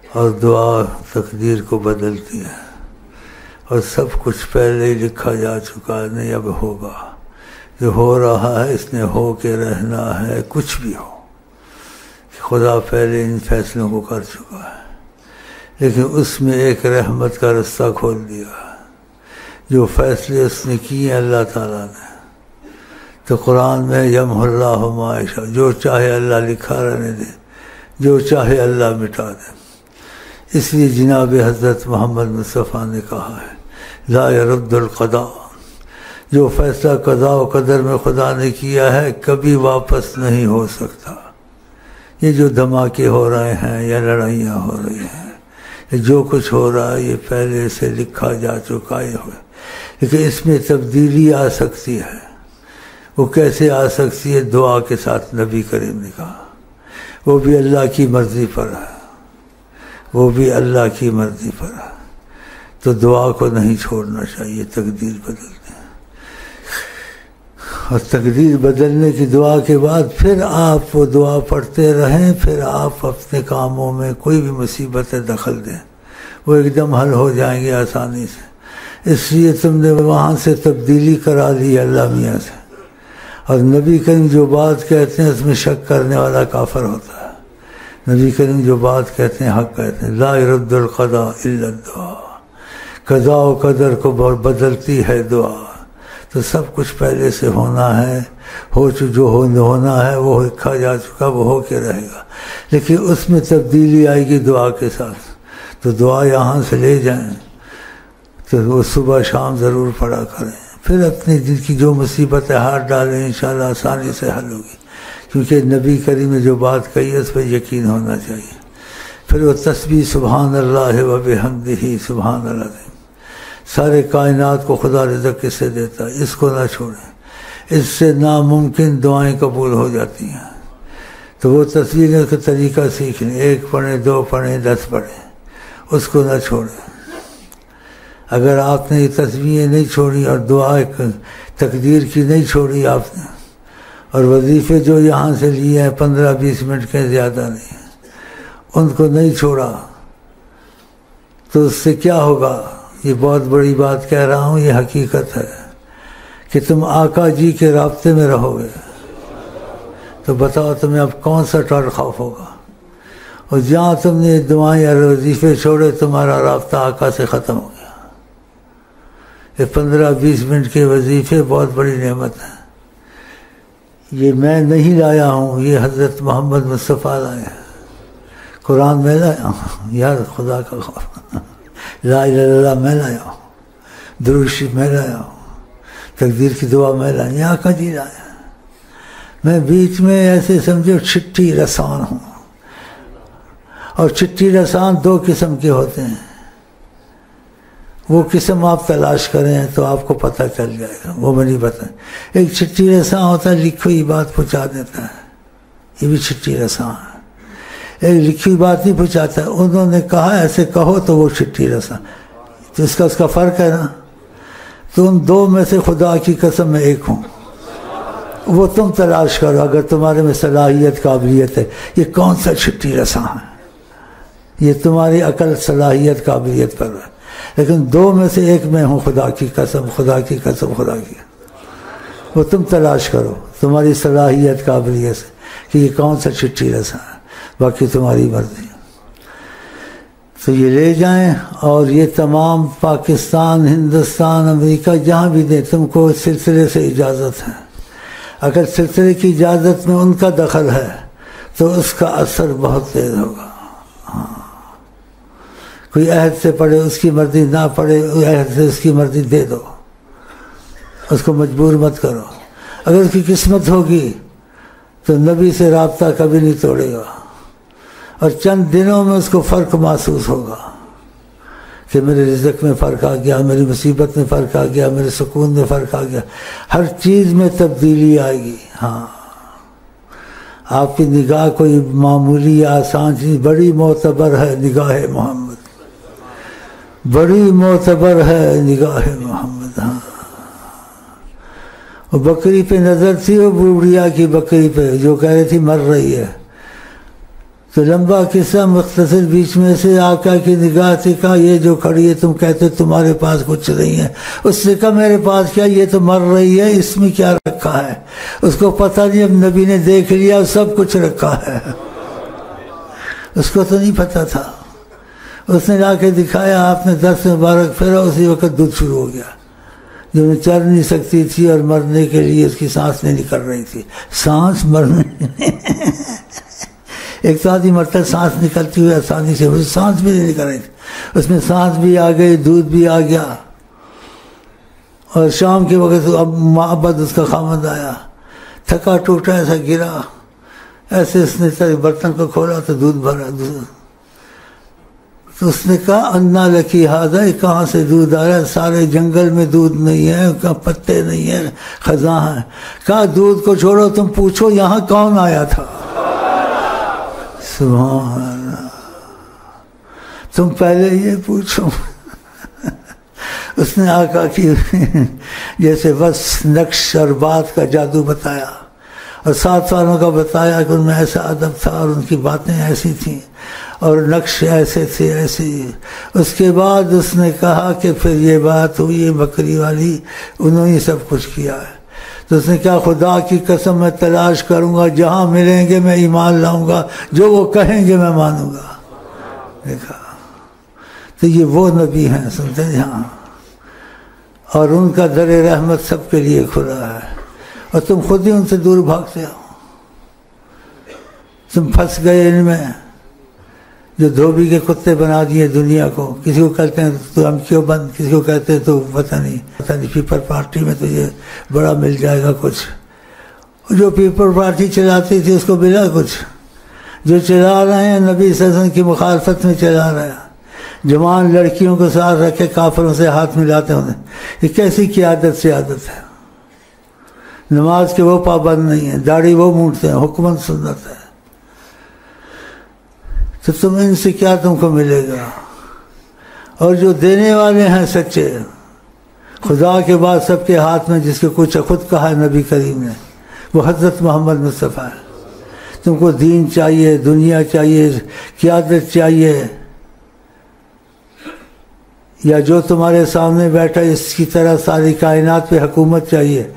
اور دعا تقدیر کو بدلتی ہے، اور سب کچھ پہلے ہی لکھا جا چکا ہے، نہیں اب ہوگا، جو ہو رہا ہے اس نے ہو کے رہنا ہے، کچھ بھی ہو، خدا پہلے ان فیصلوں کو کر چکا ہے، لیکن اس میں ایک رحمت کا رستہ کھول دیا ہے، جو فیصلے اس نے کیے اللہ تعالیٰ نے۔ تو قرآن میں یمحو اللہ ما یشاء، جو چاہے اللہ لکھا رہنے دے، جو چاہے اللہ مٹا دے۔ اس لیے جناب حضرت محمد مصطفیٰ نے کہا ہے لا يرد القضاء، جو فیصلہ قضاء و قدر میں خدا نے کیا ہے کبھی واپس نہیں ہو سکتا۔ یہ جو دھماکے ہو رہے ہیں یا لڑائیاں ہو رہی ہیں، جو کچھ ہو رہا ہے یہ پہلے سے لکھا جا چکا ہے، لیکن اس میں تبدیلی آ سکتی ہے۔ وہ کیسے آ سکتی ہے؟ دعا کے ساتھ، نبی کریم نے کہا وہ بھی اللہ کی مرضی پر ہے، وہ بھی اللہ کی مرضی پر ہے، تو دعا کو نہیں چھوڑنا چاہیے، تقدیر بدلنے، اور تقدیر بدلنے کی دعا کے بعد پھر آپ وہ دعا پڑھتے رہیں، پھر آپ اپنے کاموں میں کوئی بھی مصیبتیں دخل دیں، وہ ایک دم حل ہو جائیں گے آسانی سے۔ اس لیے تم نے وہاں سے تبدیلی کرا لی اللہ میاں سے، اور نبی کریم جو بات کہتے ہیں اس میں شک کرنے والا کافر ہوتا ہے۔ نبی کریم جو بات کہتے ہیں حق کہتے ہیں، لا يرد القضاء الا الدعاء، قضاء و قدر کو بدلتی ہے دعا۔ تو سب کچھ پہلے سے ہونا ہے، جو ہونا ہے وہ لکھا جا چکا، وہ ہو کے رہے گا، لیکن اس میں تبدیلی آئے گی دعا کے ساتھ۔ تو دعا یہاں سے لے جائیں تو وہ صبح شام ضرور پڑھا کریں، پھر اپنی دل کی جو مصیبتیں ہاتھ ڈالیں انشاءاللہ آسانی سے حل ہوگی، کیونکہ نبی کریم نے جو بات کہی ہے اس پہ یقین ہونا چاہیے۔ پھر وہ تسبیح سبحان اللہ و بحمدہ سبحان اللہ، سارے کائنات کو خدا رزق کس سے دیتا ہے، اس کو نہ چھوڑیں، اس سے ناممکن دعائیں قبول ہو جاتی ہیں۔ تو وہ تسبیح کا طریقہ سیکھ لیں، 1 پڑھیں، 2 پڑھیں، 10 پڑھیں، اس کو نہ چھوڑیں۔ اگر آپ نے یہ تسبیحیں نہیں چھوڑی اور دعا تقدیر کی نہیں چھوڑی آپ نے، اور وظیفے جو یہاں سے لیے ہیں 15-20 منٹ کے زیادہ نہیں، ان کو نہیں چھوڑا، تو اس سے کیا ہوگا؟ یہ بہت بڑی بات کہہ رہا ہوں، یہ حقیقت ہے کہ تم آقا جی کے رابطے میں رہو گے، تو بتاؤ تمہیں اب کون سا ڈر خوف ہوگا؟ اور جہاں تم نے دعائیں اور وظیفے چھوڑے تمہارا رابطہ آقا سے ختم ہو گیا۔ یہ 15-20 منٹ کے وظیفے بہت بڑی نعمت ہے، یہ میں نہیں لایا ہوں، یہ حضرت محمد مصطفیٰ لائے ہیں۔ قرآن میں لایا ہوں، یار خدا کا خوف، لا الہ الا اللہ میں لایا ہوں، درود شریف میں لایا ہوں، تقدیر کی دعا میں لایا، یہ آقا جی لایا۔ میں بیچ میں ایسے سمجھو چٹھی رسان ہوں، اور چٹھی رسان 2 قسم کے ہوتے ہیں، وہ قسم آپ تلاش کریں تو آپ کو پتہ چل جائے گا، وہ میں نہیں بتائیں۔ ایک چٹھی رساں ہوتا ہے، لکھی ہوئی بات پہنچا دیتا ہے، یہ بھی چٹھی رساں ہے۔ ایک لکھی ہوئی بات نہیں پہنچاتا ہے، انہوں نے کہا ایسے کہو تو وہ چٹھی رساں، تو اس کا فرق ہے نا۔ تو ان 2 میں سے خدا کی قسم میں ایک ہوں، وہ تم تلاش کرو اگر تمہارے میں صلاحیت قابلیت ہے، یہ کون سا چٹھی رساں ہے، یہ تمہاری عقل صلاحیت قابلیت پر ہے، لیکن 2 میں سے ایک میں ہوں، خدا کی قسم، خدا کی قسم، خدا کی، وہ تم تلاش کرو تمہاری صلاحیت قابلیت سے کہ یہ کون سا چٹھی رساں ہے، باقی تمہاری مرضی۔ تو یہ لے جائیں، اور یہ تمام پاکستان، ہندوستان، امریکہ جہاں بھی دیں، تم کو سلسلے سے اجازت ہے۔ اگر سلسلے کی اجازت میں ان کا دخل ہے تو اس کا اثر بہت تیز ہوگا۔ کوئی عہد سے پڑھے، اس کی مرضی نہ پڑھے، عہد سے اس کی مرضی دے دو، اس کو مجبور مت کرو۔ اگر اس کی قسمت ہوگی تو نبی سے رابطہ کبھی نہیں توڑے گا، اور چند دنوں میں اس کو فرق محسوس ہوگا کہ میرے رزق میں فرق آ گیا، میری مصیبت میں فرق آ گیا، میرے سکون میں فرق آ گیا، ہر چیز میں تبدیلی آئے گی۔ ہاں، آپ کی نگاہ کوئی معمولی یا آسان چیز، بڑی معتبر ہے نگاہ محمد، بڑی معتبر ہے نگاہ محمد۔ ہاں، وہ بکری پہ نظر تھی، وہ بوڑھیا کی بکری پہ جو کہہ رہی تھی مر رہی ہے، تو لمبا قصہ مختصر بیچ میں سے آقا کی نگاہ سے کہا یہ جو کھڑی ہے تم کہتے تمہارے پاس کچھ نہیں ہے. اس نے کہا میرے پاس کیا, یہ تو مر رہی ہے, اس میں کیا رکھا ہے. اس کو پتہ نہیں, اب نبی نے دیکھ لیا سب کچھ رکھا ہے, اس کو تو نہیں پتہ تھا. اس نے لا کے دکھایا, آپ نے دست مبارک پھیرا, اسی وقت دودھ شروع ہو گیا. جو میں چل نہیں سکتی تھی اور مرنے کے لیے اس کی سانس نہیں نکل رہی تھی. سانس مرنے ایک تو آدمی مرتا ہے سانس نکلتی ہوئی آسانی سے, اس سانس بھی نہیں نکل رہی تھی. اس میں سانس بھی آ گئی, دودھ بھی آ گیا. اور شام کے وقت اب معبد اس کا خامد آیا, تھکا ٹوٹا ایسا گرا, ایسے اس نے برتن کو کھولا تو دودھ بھرا. تو اس نے کہا انا لکی ہاذا, کہاں سے دودھ آ رہا ہے؟ سارے جنگل میں دودھ نہیں ہے, کہاں پتے نہیں ہیں, خزاں ہے. کہا دودھ کو چھوڑو, تم پوچھو یہاں کون آیا تھا. سبحان اللہ, تم پہلے یہ پوچھو. اس نے آقا کی جیسے بس نقش اور بات کا جادو بتایا, اور 7 سالوں کا بتایا کہ ان میں ایسا ادب تھا اور ان کی باتیں ایسی تھیں اور نقش ایسے تھے ایسے. اس کے بعد اس نے کہا کہ پھر یہ بات ہوئی ہے بکری والی, انہوں نے سب کچھ کیا ہے. تو اس نے کہا خدا کی قسم میں تلاش کروں گا, جہاں ملیں گے میں ایمان لاؤں گا, جو وہ کہیں گے میں مانوں گا. دیکھا تو یہ وہ نبی ہیں, سنتے ہیں ہاں, اور ان کا در رحمت سب کے لیے کھلا ہے, اور تم خود ہی ان سے دور بھاگتے ہو. تم پھنس گئے ان میں جو دھوبی کے کتے بنا دیے دنیا کو. کسی کو کہتے ہیں تو ہم کیوں بند, کسی کو کہتے ہیں تو پتہ نہیں پیپل پارٹی میں تو یہ بڑا مل جائے گا کچھ. جو پیپل پارٹی چلاتی تھی اس کو ملا کچھ. جو چلا رہے ہیں نبی صلی اللہ علیہ وسلم کی مخالفت میں چلا رہے ہیں, جوان لڑکیوں کو ساتھ رکھے کافروں سے ہاتھ ملاتے ہوتے. یہ کیسی قیادت سے عادت ہے. نماز کے وہ پابند نہیں ہیں, داڑھی وہ مونڈتے ہیں, حکمت سنت ہے. تو تم ان سے کیا تم کو ملے گا. اور جو دینے والے ہیں سچے, خدا کے بعد سب کے ہاتھ میں جس کے کچھ خود کہا ہے نبی کریم نے, وہ حضرت محمد مصطفیٰ ہے. تم کو دین چاہیے, دنیا چاہیے, قیادت چاہیے, یا جو تمہارے سامنے بیٹھا اس کی طرح ساری کائنات پہ حکومت چاہیے,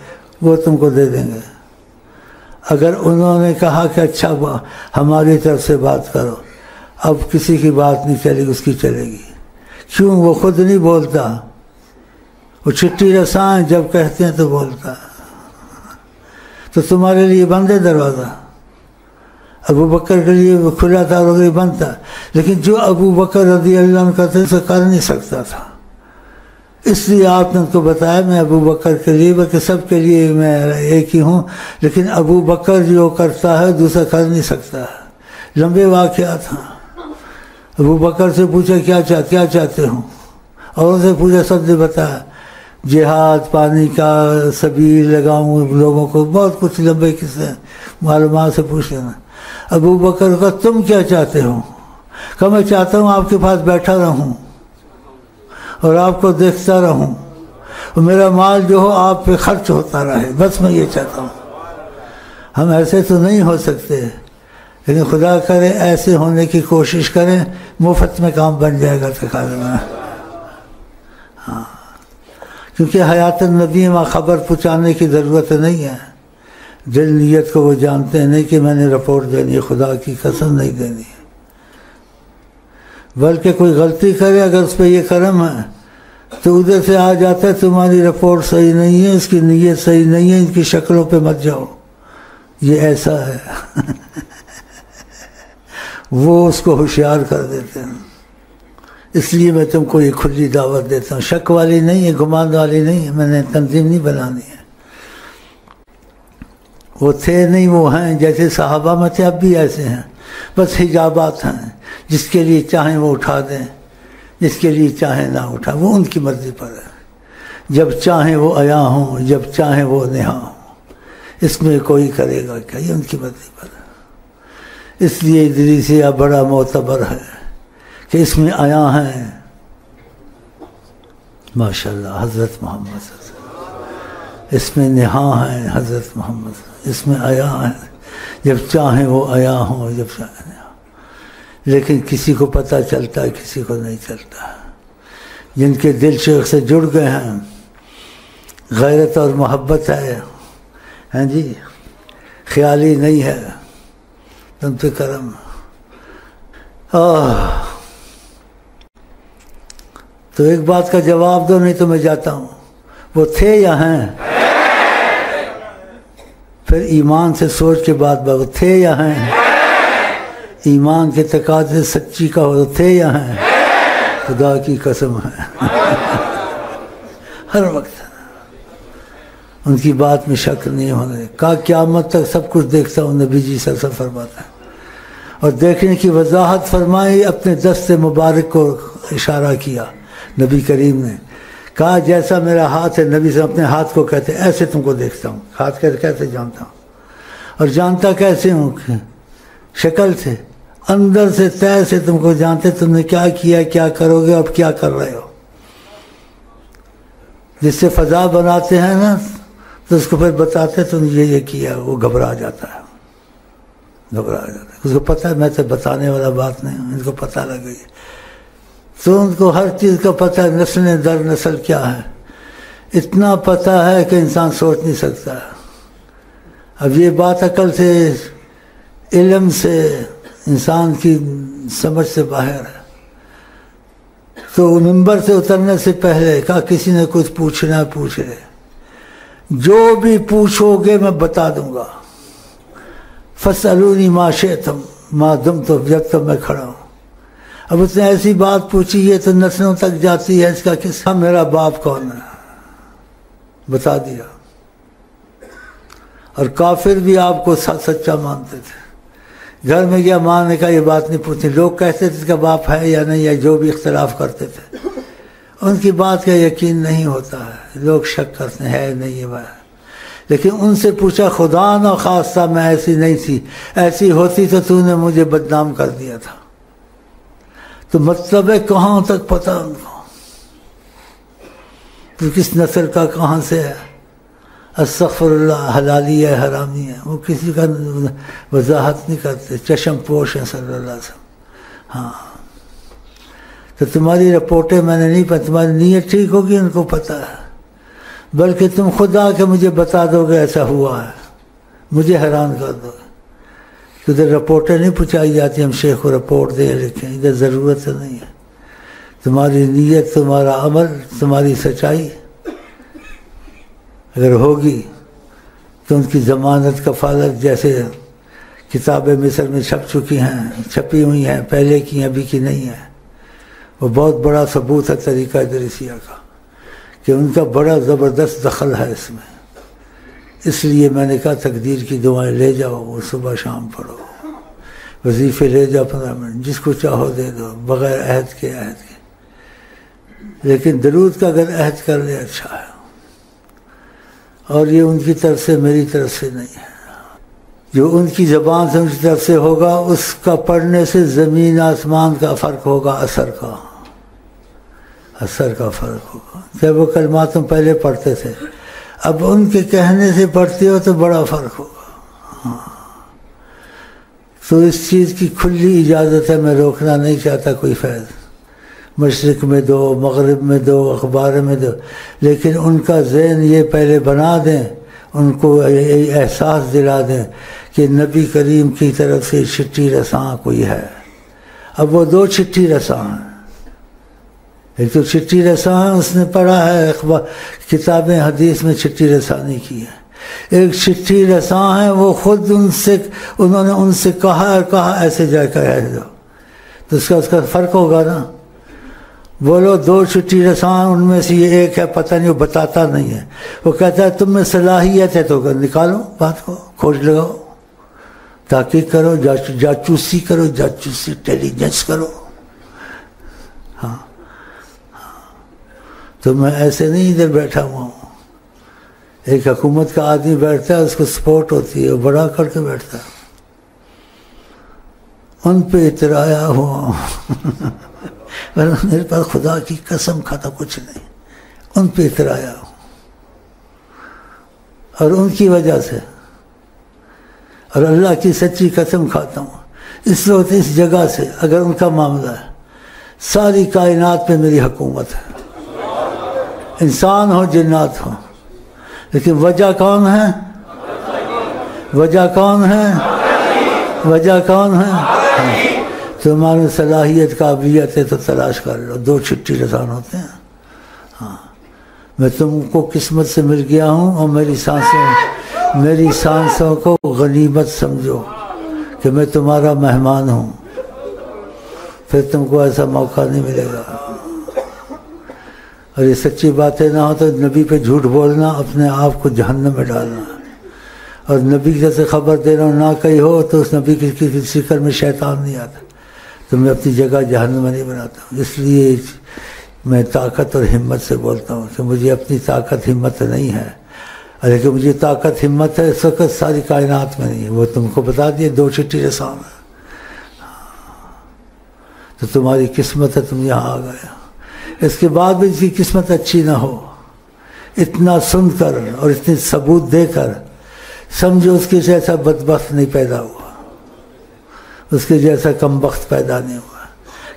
وہ تم کو دے دیں گے. اگر انہوں نے کہا کہ اچھا ہماری طرف سے بات کرو, اب کسی کی بات نہیں چلے گی, اس کی چلے گی. کیوں؟ وہ خود نہیں بولتا, وہ چٹھی رساں ہیں, جب کہتے ہیں تو بولتا. تو تمہارے لیے بند ہے دروازہ. ابو بکر کے لیے وہ کھلا تھا اور بند تھا, لیکن جو ابو بکر رضی اللہ عنہ کا تھا اسے کر نہیں سکتا تھا. اس لیے آپ نے ان کو بتایا میں ابو بکر کے لیے, بلکہ سب کے لیے میں ایک ہی ہوں, لیکن ابو بکر جو کرتا ہے دوسرا کر نہیں سکتا ہے. لمبے واقعات ہیں. ابو بکر سے پوچھا کیا چاہتے ہوں, اور ان سے پوچھا, سب نے بتایا جہاد, پانی کا سبیل لگاؤں لوگوں کو, بہت کچھ لمبے قصے معلومات سے پوچھ لینا. ابو بکر کا تم کیا چاہتے ہو؟ کہ میں چاہتا ہوں آپ کے پاس بیٹھا رہوں اور آپ کو دیکھتا رہوں, اور میرا مال جو ہو آپ پہ خرچ ہوتا رہے, بس میں یہ چاہتا ہوں. ہم ایسے تو نہیں ہو سکتے, لیکن خدا کرے ایسے ہونے کی کوشش کریں, مفت میں کام بن جائے گا تقاضے میں. ہاں, کیونکہ حیات النبی میں خبر پہنچانے کی ضرورت نہیں ہے. دل نیت کو وہ جانتے ہیں, نہیں کہ میں نے رپورٹ دینی ہے, خدا کی قسم نہیں دینی ہے. بلکہ کوئی غلطی کرے, اگر اس پہ یہ کرم ہے تو ادھر سے آ جاتا ہے تمہاری رپورٹ صحیح نہیں ہے, اس کی نیت صحیح نہیں ہے, ان کی شکلوں پہ مت جاؤ, یہ ایسا ہے. وہ اس کو ہوشیار کر دیتے ہیں. اس لیے میں تم کو یہ کھلی دعوت دیتا ہوں, شک والی نہیں ہے, گمان والی نہیں ہے. میں نے تنظیم نہیں بنانی ہے. وہ تھے نہیں, وہ ہیں. جیسے صحابہ میں تھے, اب بھی ایسے ہیں. بس حجابات ہیں, جس کے لیے چاہیں وہ اٹھا دیں, جس کے لیے چاہیں نہ اٹھا, وہ ان کی مرضی پر ہے. جب چاہیں وہ عیاں ہوں, جب چاہیں وہ نہاں ہوں, اس میں کوئی کرے گا کیا, یہ ان کی مرضی پر ہے. اس لیے ادریسیہ بڑا معتبر ہے کہ اس میں عیاں ہیں ماشاءاللہ حضرت محمد صلی اللہ علیہ وسلم, اس میں نہاں ہیں حضرت محمد, اس میں عیاں ہیں. جب چاہیں وہ عیاں ہوں, جب چاہیں نہاں. لیکن کسی کو پتہ چلتا ہے کسی کو نہیں چلتا. جن کے دل شیخ سے جڑ گئے ہیں، غیرت اور محبت ہے، ہاں جی، خیالی نہیں ہے، تم پہ کرم. تو ایک بات کا جواب دو، نہیں تو میں جاتا ہوں. وہ تھے یا ہیں؟ پھر ایمان سے سوچ کے بات بگو، تھے یا ہیں؟ ایمان کے تقاضے سچی کا ہو، تھے یا ہیں؟ خدا کی قسم ہے ہر وقت ان کی بات میں شک نہیں ہونے کا. قیامت تک سب کچھ دیکھتا ہوں، نبی جی صلی اللہ علیہ وسلم فرماتا ہے. اور دیکھنے کی وضاحت فرمائی، اپنے دست مبارک کو اشارہ کیا نبی کریم نے. کہا جیسا میرا ہاتھ ہے، نبی سے اپنے ہاتھ کو کہتے ایسے تم کو دیکھتا ہوں. ہاتھ کیسے جانتا ہوں؟ اور جانتا کیسے ہوں؟ شکل سے، اندر سے، طے سے تم کو جانتے تم نے کیا کیا، کیا کرو گے، اب کیا کر رہے ہو. جس سے فضا بناتے ہیں نا تو اس کو پھر بتاتے تم یہ کیا، وہ گھبرا جاتا ہے، اس کو پتہ ہے میں تو بتانے والا بات نہیں ہوں، ان کو پتہ لگ گئی. تو ان کو ہر چیز کا پتہ ہے، نسل در نسل کیا ہے، اتنا پتہ ہے کہ انسان سوچ نہیں سکتا. اب یہ بات عقل سے، علم سے، انسان کی سمجھ سے باہر ہے. تو ممبر سے اترنے سے پہلے کہا کسی نے کچھ پوچھنا پوچھے، جو بھی پوچھو گے میں بتا دوں گا. فَاسْأَلُونِي مَا شِئْتُمْ مَا دُمْتُ، جب تک میں کھڑا ہوں. اب اس نے ایسی بات پوچھی ہے تو نسلوں تک جاتی ہے. اس کا قصہ میرا باپ کون ہے بتا دیا. اور کافر بھی آپ کو سچا مانتے تھے. گھر میں گیا، ماں نے کہا یہ بات نہیں پوچھی. لوگ کہتے تھے اس کا باپ ہے یا نہیں ہے، جو بھی اختلاف کرتے تھے. ان کی بات کا یقین نہیں ہوتا ہے، لوگ شک کرتے ہیں نہیں یہ بات. لیکن ان سے پوچھا، خدا نہ خواستہ میں ایسی نہیں تھی، ایسی ہوتی تو نے مجھے بدنام کر دیا تھا. تو مطلب ہے کہاں تک پتہ ان کو، تو کس نسل کا کہاں سے ہے، استغفر اللہ، حلالی ہے حرامی ہے، وہ کسی کا وضاحت نہیں کرتے. چشم پوش ہیں صلی اللہ علیہ وسلم. ہاں تو تمہاری رپورٹیں میں نے نہیں پڑھی، تمہاری نیت ٹھیک ہوگی، ان کو پتہ ہے. بلکہ تم خود آ کے مجھے بتا دو گے ایسا ہوا ہے، مجھے حیران کر دو گے. ادھر رپورٹیں نہیں پہنچائی جاتی، ہم شیخ کو رپورٹ دے لکھیں، ادھر ضرورت نہیں ہے. تمہاری نیت، تمہارا عمل، تمہاری سچائی اگر ہوگی تو ان کی ضمانت کفالت، جیسے کتابیں مصر میں چھپ چکی ہیں، چھپی ہوئی ہیں، پہلے کی ابھی کی نہیں ہے، وہ بہت بڑا ثبوت ہے طریقہ ادریسیہ کا کہ ان کا بڑا زبردست دخل ہے اس میں. اس لیے میں نے کہا تقدیر کی دعائیں لے جاؤ، وہ صبح شام پڑھو، وظیفے لے جاؤ 15 منٹ، جس کو چاہو دے دو، بغیر عہد کے. لیکن درود کا اگر عہد کر لے اچھا ہے. اور یہ ان کی طرف سے، میری طرف سے نہیں ہے. جو ان کی زبان سے ان کی طرف سے ہوگا، اس کا پڑھنے سے زمین آسمان کا فرق ہوگا، اثر کا فرق ہوگا. جب وہ کلمات تم پہلے پڑھتے تھے، اب ان کے کہنے سے پڑھتے ہو تو بڑا فرق ہوگا. تو اس چیز کی کھلی اجازت ہے، میں روکنا نہیں چاہتا کوئی فیض. مشرق میں دو، مغرب میں دو، اخبار میں دو، لیکن ان کا ذہن یہ پہلے بنا دیں، ان کو احساس دلا دیں کہ نبی کریم کی طرف سے چٹھی رساں کوئی ہے. اب وہ 2 چٹھی رساں ہیں. ایک تو چٹھی رساں ہے، اس نے پڑھا ہے کتابیں حدیث میں چٹھی رسانی کی ہے. ایک چٹھی رساں ہے، وہ خود انہوں نے ان سے کہا ایسے جا کر کہہ دو، تو اس کا فرق ہوگا نا. بولو 2 چٹھی رساں، ان میں سے یہ ایک ہے پتہ نہیں، وہ بتاتا نہیں ہے، وہ کہتا ہے تم میں صلاحیت ہے تو نکالو بات کو، کھوج لگاؤ، تحقیق کرو، جاسوسی کرو، جاسوسی انٹیلیجنس کرو. ہاں تو میں ایسے نہیں ادھر بیٹھا ہوا ہوں. ایک حکومت کا آدمی بیٹھتا ہے، اس کو سپورٹ ہوتی ہے، وہ بڑا کر کے بیٹھتا ہے. ان پہ اترایا ہوا ہوں میرے پاس خدا کی قسم کھاتا کچھ نہیں، ان پہ اترایا ہوں. اور ان کی وجہ سے، اور اللہ کی سچی قسم کھاتا ہوں، اس وقت اس جگہ سے اگر ان کا معاملہ ہے، ساری کائنات پہ میری حکومت ہے، انسان ہو جنات ہو، لیکن وجہ کون ہے؟ وجہ کون ہے؟ وجہ کون ہے؟ تمہاری صلاحیت قابلیت ہے تو تلاش کر لو، 2 چھٹی رسان ہوتے ہیں۔ ہاں، میں تم کو قسمت سے مل گیا ہوں، اور میری سانسوں کو غنیمت سمجھو کہ میں تمہارا مہمان ہوں، پھر تم کو ایسا موقع نہیں ملے گا۔ اور یہ سچی باتیں نہ ہو تو نبی پہ جھوٹ بولنا اپنے آپ کو جہنم میں ڈالنا، اور نبی کی طرف سے خبر دینا نہ کہی ہو تو اس نبی کی فکر میں شیطان نہیں آتا، تو میں اپنی جگہ جہنم میں نہیں بناتا ہوں۔ اس لیے میں طاقت اور ہمت سے بولتا ہوں کہ مجھے اپنی طاقت ہمت نہیں ہے، لیکن مجھے طاقت ہمت ہے اس وقت ساری کائنات میں نہیں ہے، وہ تم کو بتا دیے 2 چھٹی رسان ہے، تو تمہاری قسمت ہے تم یہاں آ گئے۔ اس کے بعد بھی اس کی قسمت اچھی نہ ہو، اتنا سن کر اور اتنے ثبوت دے کر سمجھو اس کے جیسا بدبخت نہیں پیدا ہوا، اس کے جیسا کم بخت پیدا نہیں ہوا،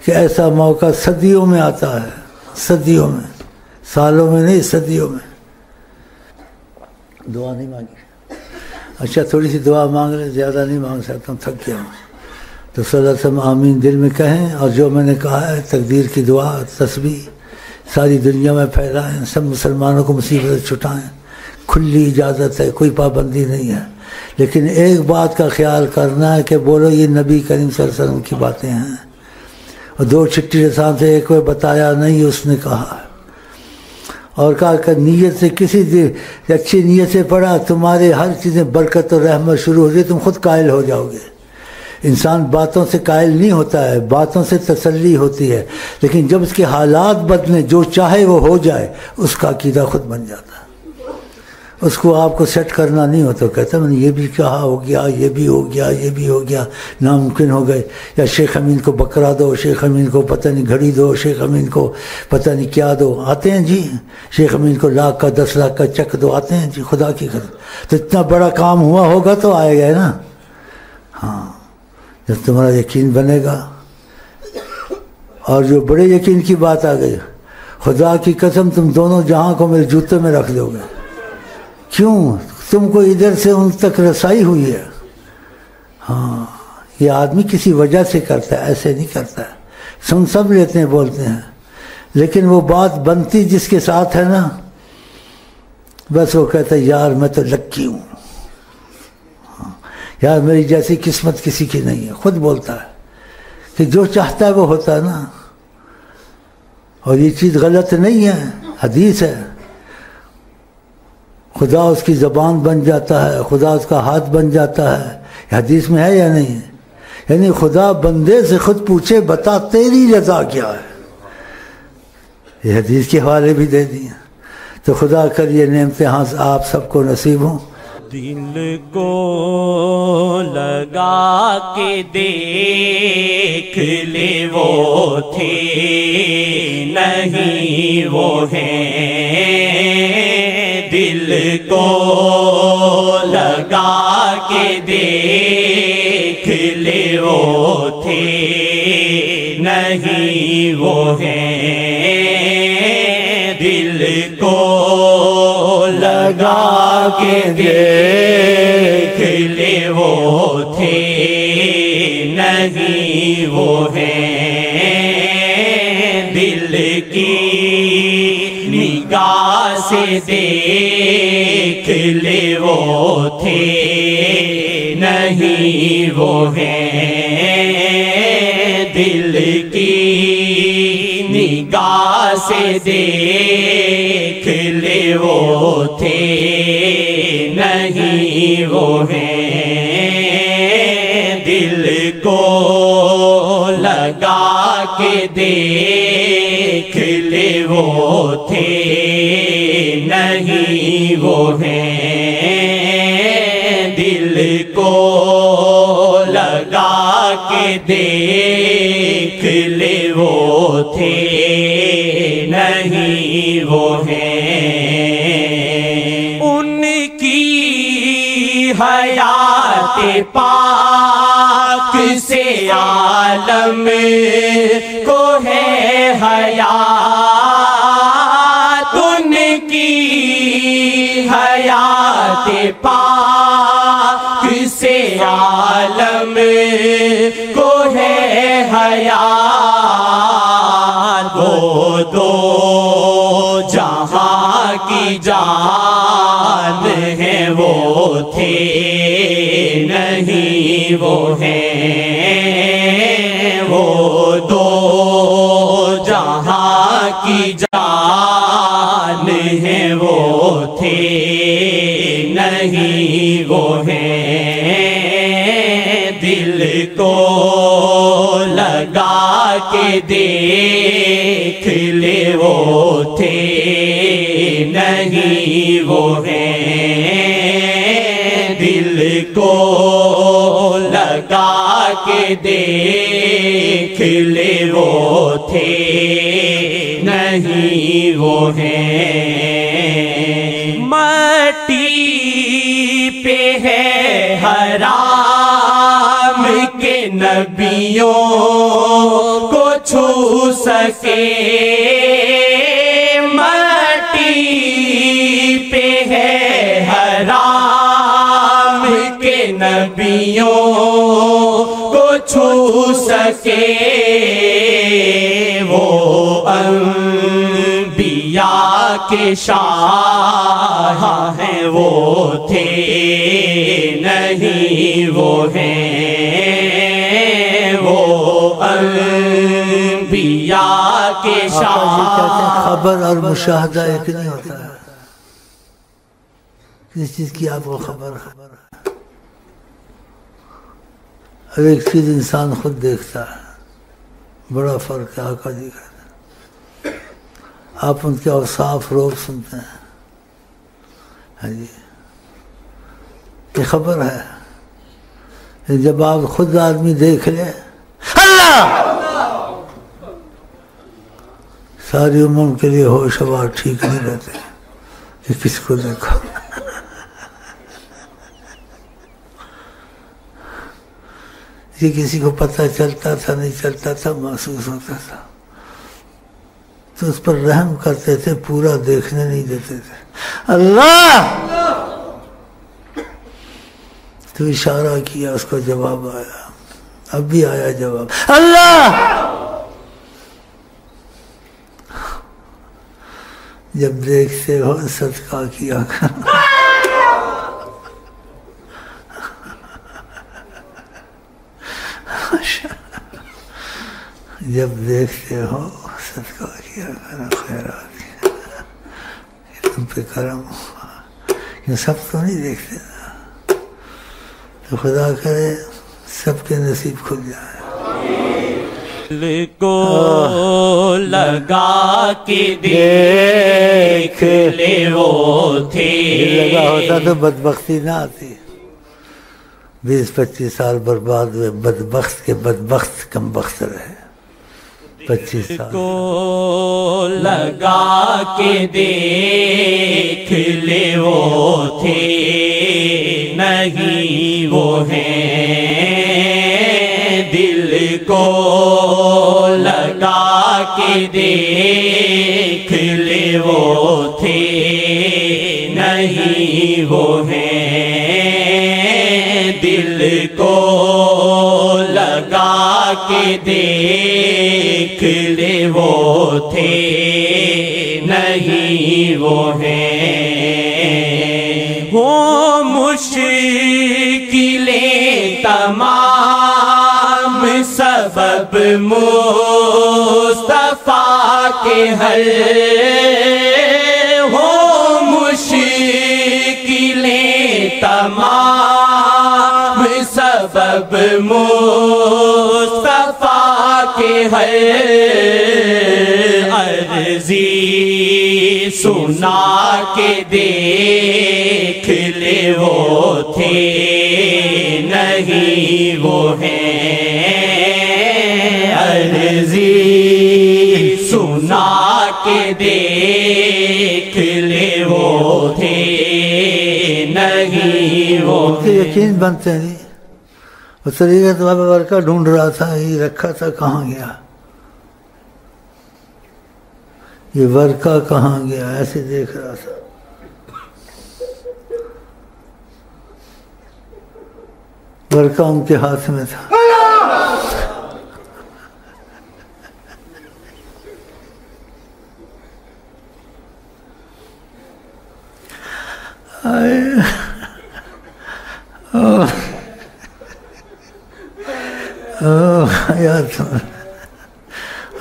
کہ ایسا موقع صدیوں میں آتا ہے، صدیوں میں، سالوں میں نہیں، صدیوں میں۔ دعا نہیں مانگی؟ اچھا تھوڑی سی دعا مانگ لیں، زیادہ نہیں مانگ سکتا ہوں، تھک گیا ہوں۔ تو صلی اللہ علیہ وسلم آمین دل میں کہیں، اور جو میں نے کہا ہے تقدیر کی دعا تسبیح ساری دنیا میں پھیلائیں، سب مسلمانوں کو مصیبت چھٹائیں، کھلی اجازت ہے، کوئی پابندی نہیں ہے، لیکن ایک بات کا خیال کرنا ہے کہ بولو یہ نبی کریم صلی اللہ علیہ وسلم کی باتیں ہیں، اور 2 چھٹی رسان سے ایک بار بتایا نہیں، اس نے کہا ہے، اور کہا کہ نیت سے کسی اچھی نیت سے پڑھا تمہارے ہر چیزیں برکت اور رحمت شروع ہو جائے، تم خود قائل ہو جاؤ گے۔ انسان باتوں سے قائل نہیں ہوتا ہے، باتوں سے تسلی ہوتی ہے، لیکن جب اس کے حالات بدلیں، جو چاہے وہ ہو جائے، اس کا عقیدہ خود بن جاتا ہے۔ اس کو آپ کو سیٹ کرنا نہیں ہوتا، کہتا میں نے یہ بھی کہا ہو گیا، یہ بھی ہو گیا، یہ بھی ہو گیا، ناممکن ہو گئے، یا شیخ امین کو بکرا دو، شیخ امین کو پتہ نہیں گھڑی دو، شیخ امین کو پتہ نہیں کیا دو، آتے ہیں جی، شیخ امین کو 1 لاکھ کا 10 لاکھ کا چیک دو، آتے ہیں جی، خدا کی قسم۔ تو اتنا بڑا کام ہوا ہوگا تو آئے گا نا۔ ہاں، جب تمہارا یقین بنے گا، اور جو بڑے یقین کی بات آ گئی، خدا کی قسم تم دونوں جہاں کو میرے جوتے میں رکھ دو گے۔ کیوں؟ تم کو ادھر سے ان تک رسائی ہوئی ہے۔ ہاں، یہ آدمی کسی وجہ سے کرتا ہے، ایسے نہیں کرتا ہے، سن سب لیتے ہیں، بولتے ہیں، لیکن وہ بات بنتی جس کے ساتھ ہے نا، بس وہ کہتا ہے یار میں تو لکی ہوں، یار میری جیسی قسمت کسی کی نہیں ہے، خود بولتا ہے کہ جو چاہتا ہے وہ ہوتا ہے نا۔ اور یہ چیز غلط نہیں ہے، حدیث ہے، خدا اس کی زبان بن جاتا ہے، خدا اس کا ہاتھ بن جاتا ہے، یہ حدیث میں ہے یا نہیں ہے؟ یعنی خدا بندے سے خود پوچھے بتا تیری رضا کیا ہے، یہ حدیث کے حوالے بھی دے دیے۔ تو خدا کر یہ نعمتیں آپ سب کو نصیب ہوں۔ دل کو لگا کے دیکھ لے، وہ تھے نہیں وہ ہیں، دل کو لگا کے دیکھ لے، وہ تھے نہیں وہ ہیں، دل کو لگا کے دیکھ لے، وہ تھے نہیں وہ ہیں، دل کی نگاہ سے دیکھ لے، وہ تھے نہیں وہ ہیں، دل کی نگاہ سے دیکھ لے، وہ تھے نہیں وہ ہیں، دل کو لگا کے دیکھ لے، وہ تھے نہیں وہ ہیں، دل کو لگا کے دیکھ لے، وہ تھے نہیں وہ ہیں، ان کی حیات پاک سے عالم کو ہے حیات ان کی حیات پاک سے عالم کو ہے حیات وہ دو جہاں کی جان ہے وہ تھے نہیں وہ ہیں وہ دو جہاں کی جان ہے وہ تھے نہیں وہ ہیں دل کو لگا کے دیکھ لے وہ تھے نہیں وہ ہیں دل کو لگا کے دیکھ لے وہ تھے نہیں وہ ہیں مٹی پہ ہے حرام کے نبیوں کو چھو سکے مٹی پہ ہے حرام کے نبیوں کو چھو سکے وہ انبیاء کے شاہ ہیں وہ تھے نہیں وہ ہیں وہ انبیاء کے شاہ خبر اور مشاہدہ ایک نہیں ہوتا ہے کس چیز کی آپ کو خبر ہے ہر ایک چیز انسان خود دیکھتا ہے بڑا فرق ہے آقا جی کا آپ ان کے اوصاف روز سنتے ہیں ہاں جی یہ خبر ہے جب آپ خود آدمی دیکھ لیں اللہ ساری عمر کے لیے ہوش ہوا ٹھیک نہیں رہتے کہ کس کو دیکھو یہ کسی کو پتہ چلتا تھا نہیں چلتا تھا محسوس ہوتا تھا تو اس پر رحم کرتے تھے پورا دیکھنے نہیں دیتے تھے اللہ تو اشارہ کیا اس کو جواب آیا اب بھی آیا جواب اللہ جب دیکھتے ہو صدقہ کیا کرنا جب دیکھتے ہو صدقہ کیا کرنا خیرات کیا تم پہ کرم ہوا یہ سب تو نہیں دیکھتے نا تو خدا کرے سب کے نصیب کھل جائے دل کو لگا کے دیکھ لے وہ تھے لگا ہوتا تو بدبختی نہ آتی 20-25 سال برباد ہوئے بدبخت کے بدبخت کم بخت رہے 25 سال کو لگا کے دیکھ لے وہ تھے نہیں وہ ہیں دل کو لگا کے دیکھ لے وہ تھے نہیں وہ ہیں دل کو لگا کے دیکھ لے وہ تھے نہیں وہ ہیں وہ مشکلیں تمام سبب مصطفیٰ کے حل ہو مشکلیں تمام سبب مصطفیٰ کے حل عرضی سنا کے دیکھ لے وہ تھے نہیں وہ ہیں عرضی سنا کے دیکھ لے وہ تھے نہیں وہ یقین بنتے نہیں وہ طریقت والا ورقہ ڈھونڈ رہا تھا، یہ رکھا تھا کہاں گیا، یہ ورقہ کہاں گیا، ایسے دیکھ رہا تھا۔ ورقہ ان کے ہاتھ میں تھا۔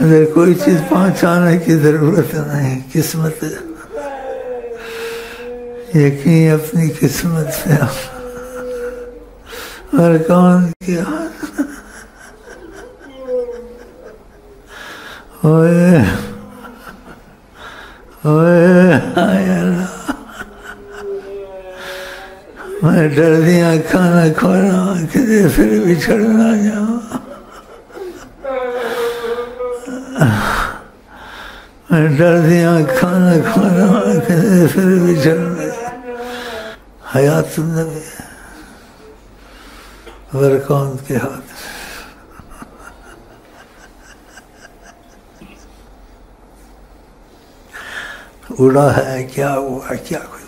ادھر کوئی چیز پہنچانے کی ضرورت نہیں، قسمت یقین اپنی قسمت سے اور کون کیا اوئے اوئے اللہ، میں ڈر دیا کھانا کھونا کدے پھر بچھڑ نہ جاؤں، میں ڈر دیا کھانا کھونا کدے پھر بچھڑ نہ جاؤں۔ حیات النبی ورقہ ان کے ہاتھ اڑا ہے، کیا ہوا کیا کوئی،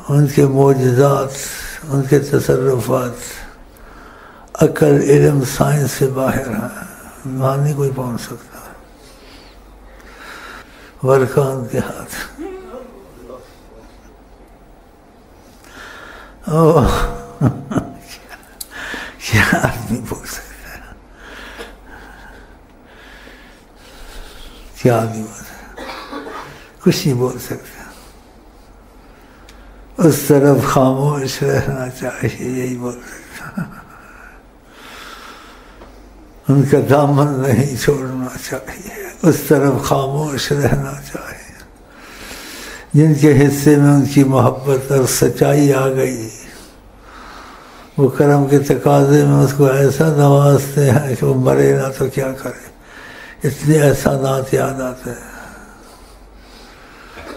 ان کے معجزات، ان کے تصرفات عقل علم سائنس سے باہر ہیں، وہاں نہیں کوئی پہنچ سکتا۔ ورقہ ان کے ہاتھ، کیا آدمی بول سکتا ہے، کیا آدمی بول سکتا، کچھ نہیں بول سکتا، اس طرف خاموش رہنا چاہیے، یہی بول سکتا، ان کا دامن نہیں چھوڑنا چاہیے، اس طرف خاموش رہنا چاہیے۔ جن کے حصے میں ان کی محبت اور سچائی آ گئی، وہ کرم کے تقاضے میں اس کو ایسا نوازتے ہیں کہ وہ مرے نہ تو کیا کرے، اتنے احسانات یاد آتے ہیں،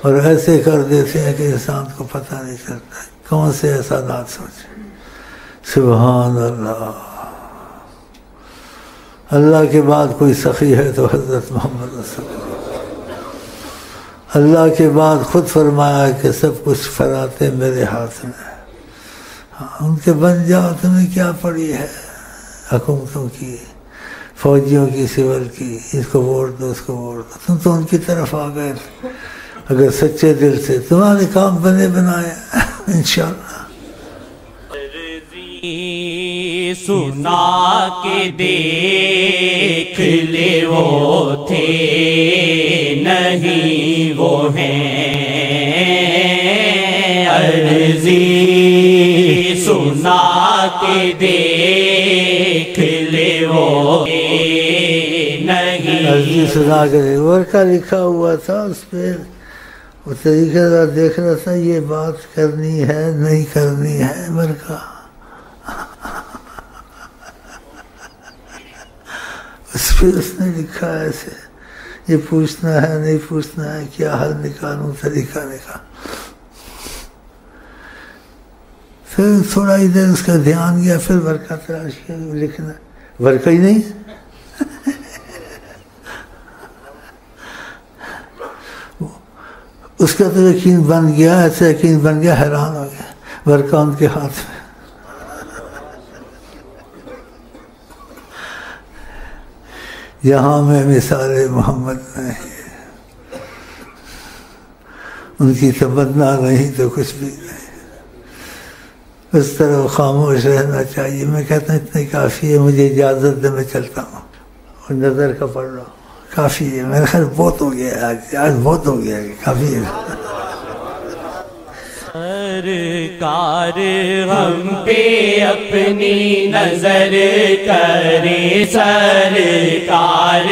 اور ایسے کر دیتے ہیں کہ انسان کو پتہ نہیں چلتا کون سے احسانات سوچے۔ سبحان اللہ، اللہ کے بعد کوئی سخی ہے تو حضرت محمد رسول اللہ، اللہ کے بعد خود فرمایا کہ سب کچھ فراتے میرے ہاتھ میں، ان کے بن جاؤ، تمہیں کیا پڑی ہے حکومتوں کی، فوجیوں کی، سول کی، اس کو ووٹ دو اس کو ووٹ دو، تم تو ان کی طرف آ گئے تھے اگر سچے دل سے، تمہارے کام بنے بنائے انشاءاللہ۔ سنا کے دیکھ لے وہ تھے نہیں وہ ہیں، عرضی سنا کے دیکھ لے وہ نہیں، عرضی سنا کے ورقہ لکھا ہوا تھا اس پہ، وہ طریقہ دار دیکھ رہا تھا یہ بات کرنی ہے نہیں کرنی ہے، ورقہ اس پہ اس نے لکھا ایسے، یہ پوچھنا ہے نہیں پوچھنا ہے، کیا حل نکالوں، طریقہ نکال۔ پھر تھوڑا ادھر اس کا دھیان گیا، پھر ورقہ تلاش کیا، لکھنا ورقہ ہی نہیں، اس کا تو یقین بن گیا، ایسا یقین بن گیا، حیران ہو گیا، ورقہ ان کے ہاتھ میں۔ یہاں میں مثال محمد نہیں، ان کی تمنا نہیں تو کچھ بھی نہیں، اس طرح خاموش رہنا چاہیے۔ میں کہتا ہوں اتنے کافی ہے، مجھے اجازت دے، میں چلتا ہوں اور نظر کا پڑھ رہا ہوں، کافی ہے، میرا خیال بہت ہو گیا، آج بہت ہو گیا، کافی ہے۔ سرکار ہم پہ اپنی نظر کرے، سرکار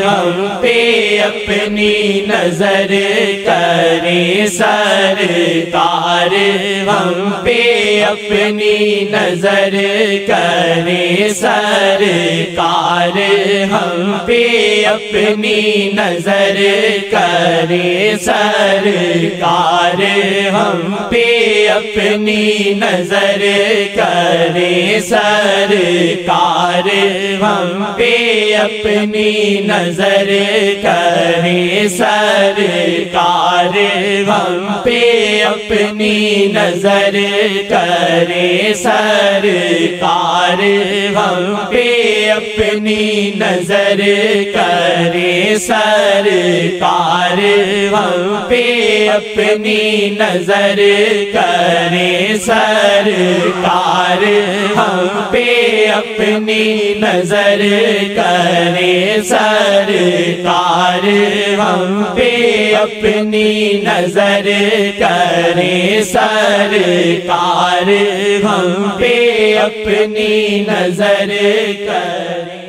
ہم پہ اپنی نظر کرے، سرکار ہم پہ اپنی نظر کرے، سرکار ہم پہ اپنی نظر کرے، سرکار ہم پہ اپنی نظر کرے سرکار ہم پہ اپنی نظر کرے سرکار ہم پہ اپنی نظر کرے سرکار ہم پہ اپنی نظر کرے سرکار ہم پہ اپنی نظر کرے سرکار ہم پہ اپنی نظر کرے سرکار ہم پہ اپنی نظر کرے سرکار ہم پہ اپنی نظر کرے